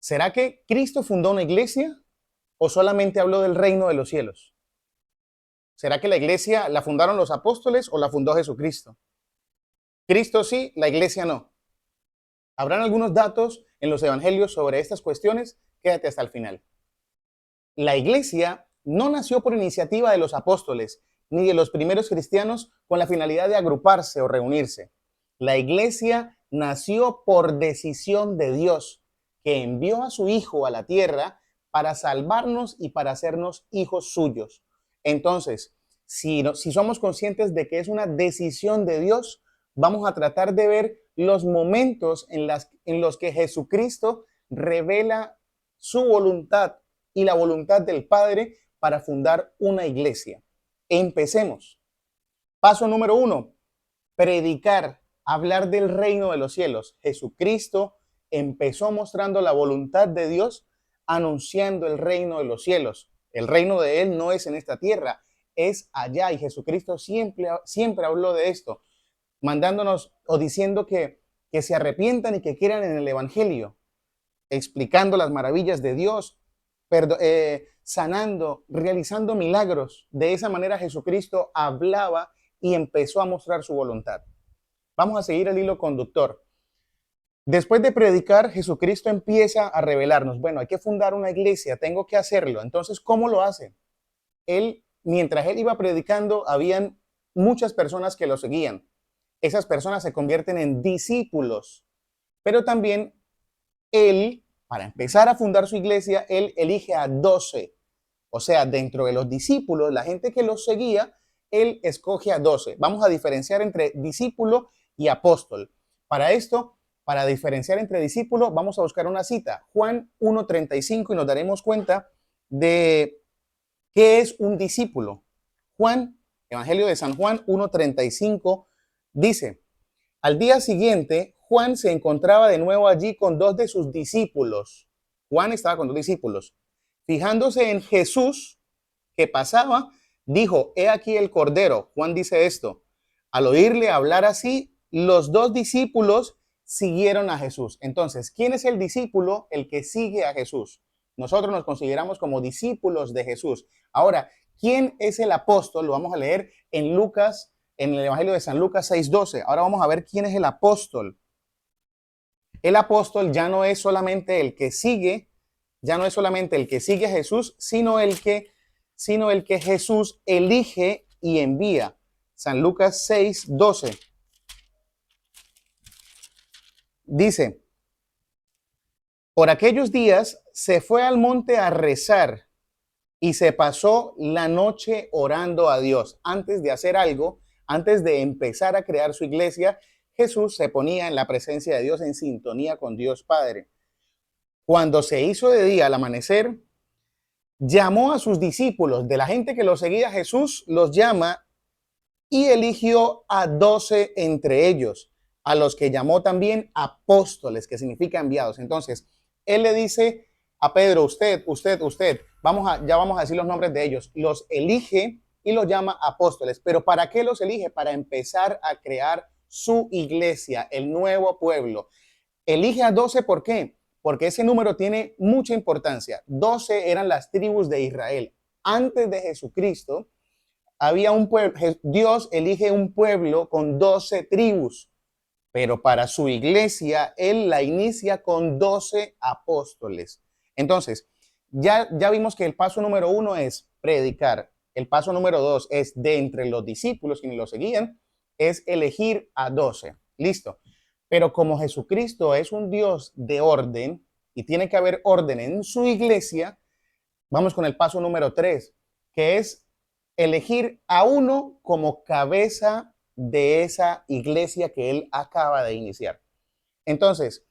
¿Será que Cristo fundó una iglesia o solamente habló del reino de los cielos? ¿Será que la iglesia la fundaron los apóstoles o la fundó Jesucristo? Cristo sí, la iglesia no. Habrán algunos datos en los evangelios sobre estas cuestiones. Quédate hasta el final. La iglesia no nació por iniciativa de los apóstoles ni de los primeros cristianos con la finalidad de agruparse o reunirse. La iglesia nació por decisión de Dios, que envió a su Hijo a la tierra para salvarnos y para hacernos hijos suyos. Entonces, si somos conscientes de que es una decisión de Dios, vamos a tratar de ver los momentos en los que Jesucristo revela su voluntad y la voluntad del Padre para fundar una iglesia. Empecemos. Paso número 1, predicar, hablar del reino de los cielos. Jesucristo empezó mostrando la voluntad de Dios, anunciando el reino de los cielos. El reino de Él no es en esta tierra, es allá. Y Jesucristo siempre habló de esto, mandándonos o diciendo que se arrepientan y que quieran en el Evangelio, explicando las maravillas de Dios, sanando, realizando milagros. De esa manera Jesucristo hablaba y empezó a mostrar su voluntad. Vamos a seguir el hilo conductor. Después de predicar, Jesucristo empieza a revelarnos, bueno, hay que fundar una iglesia, tengo que hacerlo. Entonces, ¿cómo lo hace? Mientras él iba predicando, habían muchas personas que lo seguían. Esas personas se convierten en discípulos, pero también él, para empezar a fundar su iglesia, él elige a 12. O sea, dentro de los discípulos, la gente que los seguía, él escoge a 12. Vamos a diferenciar entre discípulo y apóstol. Para esto, para diferenciar entre discípulo, vamos a buscar una cita, Juan 1:35, y nos daremos cuenta de qué es un discípulo. Juan, Evangelio de San Juan 1:35, dice: al día siguiente, Juan se encontraba de nuevo allí con 2 de sus discípulos. Juan estaba con 2 discípulos. Fijándose en Jesús que pasaba, dijo: he aquí el Cordero. Juan dice esto. Al oírle hablar así, los 2 discípulos siguieron a Jesús. Entonces, ¿quién es el discípulo? El que sigue a Jesús. Nosotros nos consideramos como discípulos de Jesús. Ahora, ¿quién es el apóstol? Lo vamos a leer en Lucas, en el Evangelio de San Lucas 6:12. Ahora vamos a ver quién es el apóstol. El apóstol ya no es solamente el que sigue, ya no es solamente el que sigue a Jesús, sino el que Jesús elige y envía. San Lucas 6:12. Dice: por aquellos días se fue al monte a rezar y se pasó la noche orando a Dios. Antes de hacer algo, antes de empezar a crear su iglesia, Jesús se ponía en la presencia de Dios, en sintonía con Dios Padre. Cuando se hizo de día al amanecer, llamó a sus discípulos, de la gente que lo seguía, Jesús los llama y eligió a 12 entre ellos, a los que llamó también apóstoles, que significa enviados. Entonces, él le dice a Pedro: usted, ya vamos a decir los nombres de ellos, los elige y los llama apóstoles. Pero ¿para qué los elige? Para empezar a crear su iglesia, el nuevo pueblo. Elige a 12, ¿por qué? Porque ese número tiene mucha importancia. 12 eran las tribus de Israel. Antes de Jesucristo, había un pueblo, Dios elige un pueblo con 12 tribus, pero para su iglesia, Él la inicia con 12 apóstoles. Entonces, ya vimos que el paso número 1 es predicar. El paso número 2 es, de entre los discípulos quienes lo seguían, es elegir a 12. Listo. Pero como Jesucristo es un Dios de orden y tiene que haber orden en su iglesia, vamos con el paso número 3, que es elegir a uno como cabeza de esa iglesia que él acaba de iniciar. Entonces,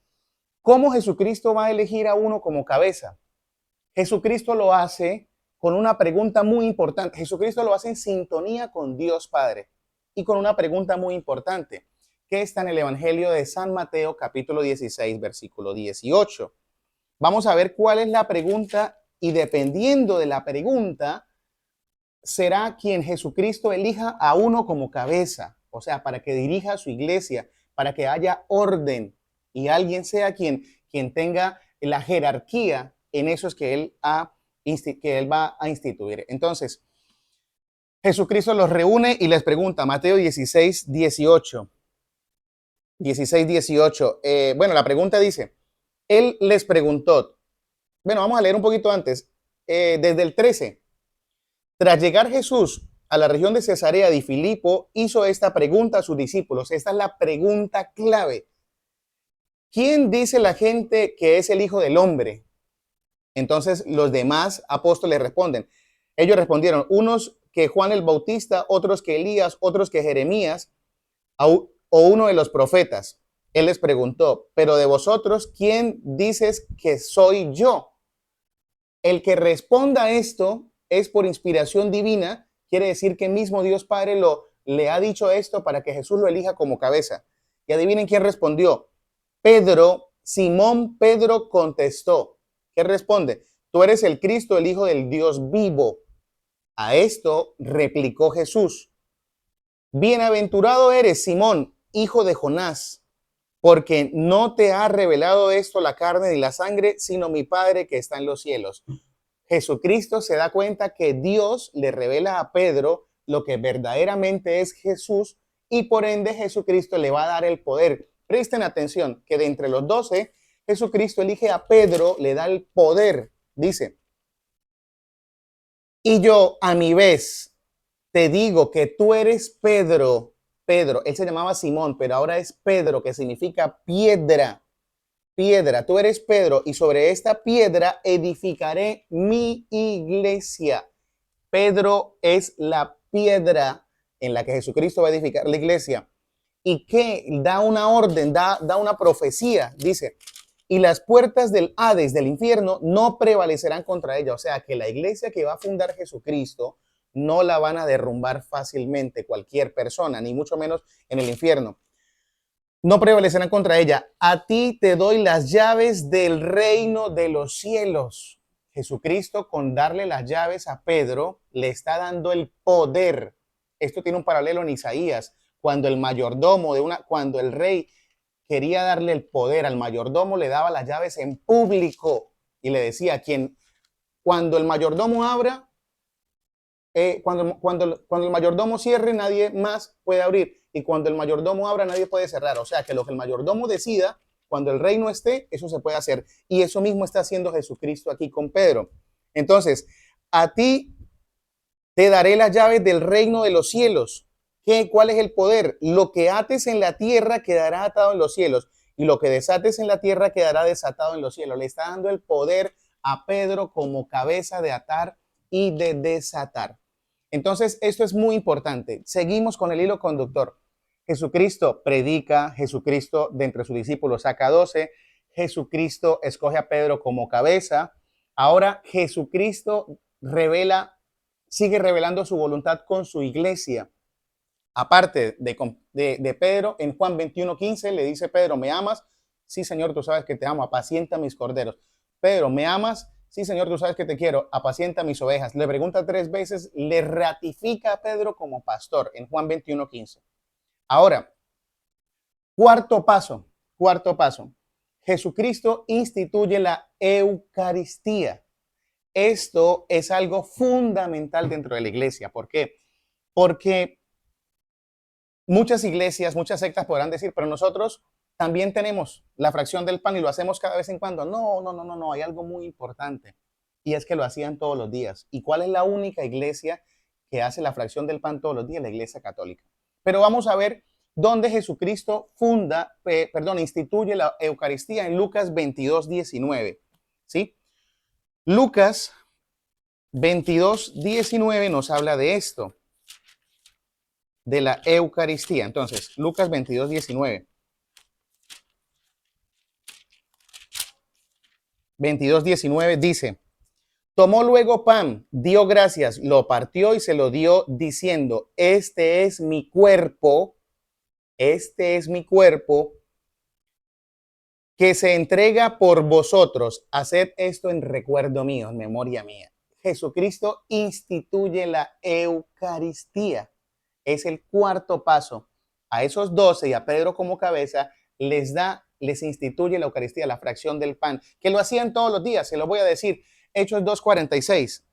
¿cómo Jesucristo va a elegir a uno como cabeza? Jesucristo lo hace con una pregunta muy importante. Jesucristo lo hace en sintonía con Dios Padre y con una pregunta muy importante, que está en el Evangelio de San Mateo, capítulo 16, versículo 18. Vamos a ver cuál es la pregunta y dependiendo de la pregunta, será quien Jesucristo elija a uno como cabeza, o sea, para que dirija su iglesia, para que haya orden y alguien sea quien tenga la jerarquía en esos que él va a instituir. Entonces, Jesucristo los reúne y les pregunta, Mateo 16, 18. 16, 18. Bueno, la pregunta dice, él les preguntó, bueno, vamos a leer un poquito antes, desde el 13. Tras llegar Jesús a la región de Cesarea de Filipo, hizo esta pregunta a sus discípulos. Esta es la pregunta clave. ¿Quién dice la gente que es el Hijo del Hombre? Entonces los demás apóstoles responden. Ellos respondieron, unos que Juan el Bautista, otros que Elías, otros que Jeremías o uno de los profetas. Él les preguntó, pero de vosotros, ¿quién dices que soy yo? El que responda esto es por inspiración divina, quiere decir que mismo Dios Padre le ha dicho esto para que Jesús lo elija como cabeza. Y adivinen quién respondió. Pedro, Simón Pedro contestó. ¿Qué responde? Tú eres el Cristo, el Hijo del Dios vivo. A esto replicó Jesús. Bienaventurado eres, Simón, hijo de Jonás, porque no te ha revelado esto la carne ni la sangre, sino mi Padre que está en los cielos. Jesucristo se da cuenta que Dios le revela a Pedro lo que verdaderamente es Jesús y por ende Jesucristo le va a dar el poder. Presten atención que de entre los 12, Jesucristo elige a Pedro, le da el poder. Dice, y yo a mi vez te digo que tú eres Pedro. Pedro, él se llamaba Simón, pero ahora es Pedro, que significa piedra. Piedra, tú eres Pedro, y sobre esta piedra edificaré mi iglesia. Pedro es la piedra en la que Jesucristo va a edificar la iglesia. Y que da una orden, da una profecía, dice, y las puertas del Hades, del infierno, no prevalecerán contra ella. O sea, que la iglesia que va a fundar Jesucristo no la van a derrumbar fácilmente cualquier persona, ni mucho menos en el infierno. No prevalecerán contra ella. A ti te doy las llaves del reino de los cielos. Jesucristo, con darle las llaves a Pedro, le está dando el poder. Esto tiene un paralelo en Isaías, cuando el mayordomo cuando el rey quería darle el poder al mayordomo, le daba las llaves en público y le decía, cuando el mayordomo abra, cuando el mayordomo cierre, nadie más puede abrir. Y cuando el mayordomo abra, nadie puede cerrar. O sea, que lo que el mayordomo decida, cuando el rey no esté, eso se puede hacer. Y eso mismo está haciendo Jesucristo aquí con Pedro. Entonces, a ti te daré las llaves del reino de los cielos. ¿Cuál es el poder? Lo que ates en la tierra quedará atado en los cielos. Y lo que desates en la tierra quedará desatado en los cielos. Le está dando el poder a Pedro como cabeza de atar y de desatar. Entonces, esto es muy importante. Seguimos con el hilo conductor. Jesucristo predica, Jesucristo de entre sus discípulos saca 12, Jesucristo escoge a Pedro como cabeza. Ahora Jesucristo sigue revelando su voluntad con su iglesia. Aparte de Pedro, en Juan 21:15 le dice Pedro, ¿me amas? Sí, Señor, tú sabes que te amo, apacienta mis corderos. Pedro, ¿me amas? Sí, Señor, tú sabes que te quiero, apacienta mis ovejas. Le pregunta 3 veces, le ratifica a Pedro como pastor en Juan 21:15. Ahora, cuarto paso. Jesucristo instituye la Eucaristía. Esto es algo fundamental dentro de la iglesia. ¿Por qué? Porque muchas iglesias, muchas sectas podrán decir, pero nosotros también tenemos la fracción del pan y lo hacemos cada vez en cuando. No, hay algo muy importante y es que lo hacían todos los días. ¿Y cuál es la única iglesia que hace la fracción del pan todos los días? La iglesia católica. Pero vamos a ver dónde Jesucristo instituye la Eucaristía en Lucas 22:19. ¿Sí? Lucas 22:19 nos habla de esto, de la Eucaristía. Entonces, Lucas 22:19. 22:19 dice, tomó luego pan, dio gracias, lo partió y se lo dio diciendo, este es mi cuerpo que se entrega por vosotros. Haced esto en recuerdo mío, en memoria mía. Jesucristo instituye la Eucaristía. Es el cuarto paso. A esos 12 y a Pedro como cabeza les da les instituye la Eucaristía, la fracción del pan, que lo hacían todos los días, se lo voy a decir. Hechos 2:46.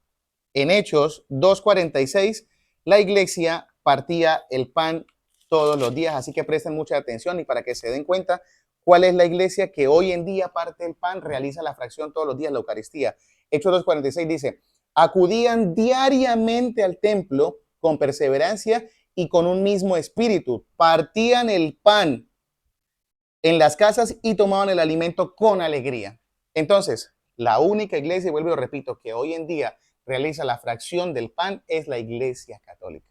En Hechos 2:46, la iglesia partía el pan todos los días, así que presten mucha atención y para que se den cuenta cuál es la iglesia que hoy en día parte el pan, realiza la fracción todos los días, la Eucaristía. Hechos 2:46 dice, acudían diariamente al templo con perseverancia y con un mismo espíritu, partían el pan en las casas y tomaban el alimento con alegría. Entonces, la única iglesia, y vuelvo y repito, que hoy en día realiza la fracción del pan es la Iglesia Católica.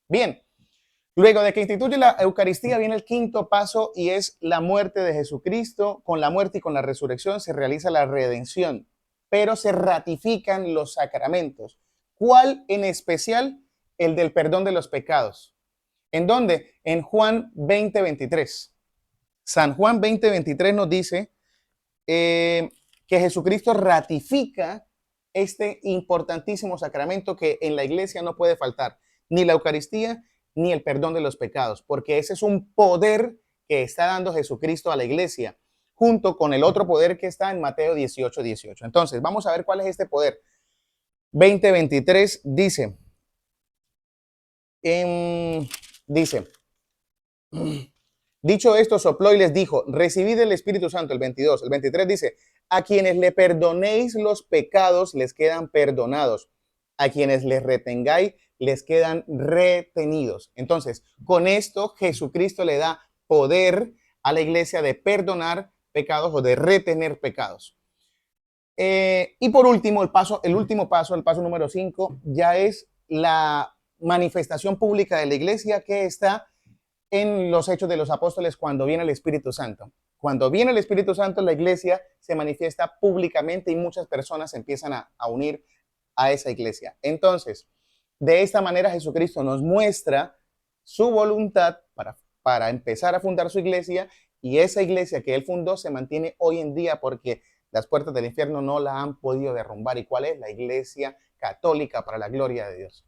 Bien, luego de que instituye la Eucaristía viene el quinto paso y es la muerte de Jesucristo. Con la muerte y con la resurrección se realiza la redención, pero se ratifican los sacramentos. ¿Cuál en especial? El del perdón de los pecados. ¿En dónde? En Juan 20:23. San Juan 20:23 nos dice que Jesucristo ratifica este importantísimo sacramento que en la iglesia no puede faltar, ni la Eucaristía ni el perdón de los pecados, porque ese es un poder que está dando Jesucristo a la iglesia, junto con el otro poder que está en Mateo 18:18. Entonces, vamos a ver cuál es este poder. 20:23 dice, dice, dicho esto, sopló y les dijo, recibid el Espíritu Santo, el 22. El 23 dice, a quienes le perdonéis los pecados, les quedan perdonados. A quienes les retengáis, les quedan retenidos. Entonces, con esto, Jesucristo le da poder a la iglesia de perdonar pecados o de retener pecados. Y por último, el último paso, el paso número 5, ya es la manifestación pública de la iglesia que está en los Hechos de los Apóstoles cuando viene el Espíritu Santo. Cuando viene el Espíritu Santo, la iglesia se manifiesta públicamente y muchas personas empiezan a unir a esa iglesia. Entonces, de esta manera Jesucristo nos muestra su voluntad para empezar a fundar su iglesia, y esa iglesia que él fundó se mantiene hoy en día porque las puertas del infierno no la han podido derrumbar. ¿Y cuál es? La iglesia católica para la gloria de Dios.